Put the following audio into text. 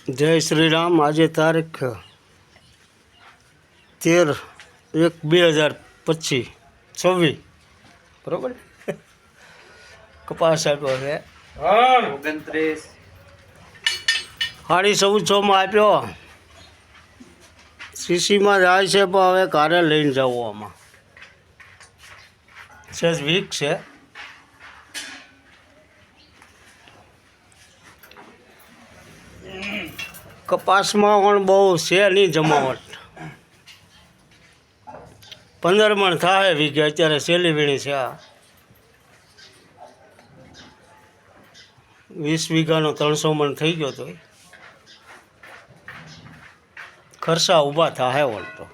જય શ્રી રામ। આજે તારીખ 13/1/2025 બરાબર। કપાસ આપ્યો છે 29 1400 આપ્યો। સીસીમાં જાય છે પણ હવે કારે લઈને જવું। આમાં સહેજ વીક છે। કપાસમાં પણ બહુ છે નહીં જમાવટ। 15 મણ થાય વીઘે। અત્યારે સેલી વીણી છે આ 20 વીઘાનો 300 મણ થઈ ગયો। તો ખર્ચા ઊભા થાય વળતો।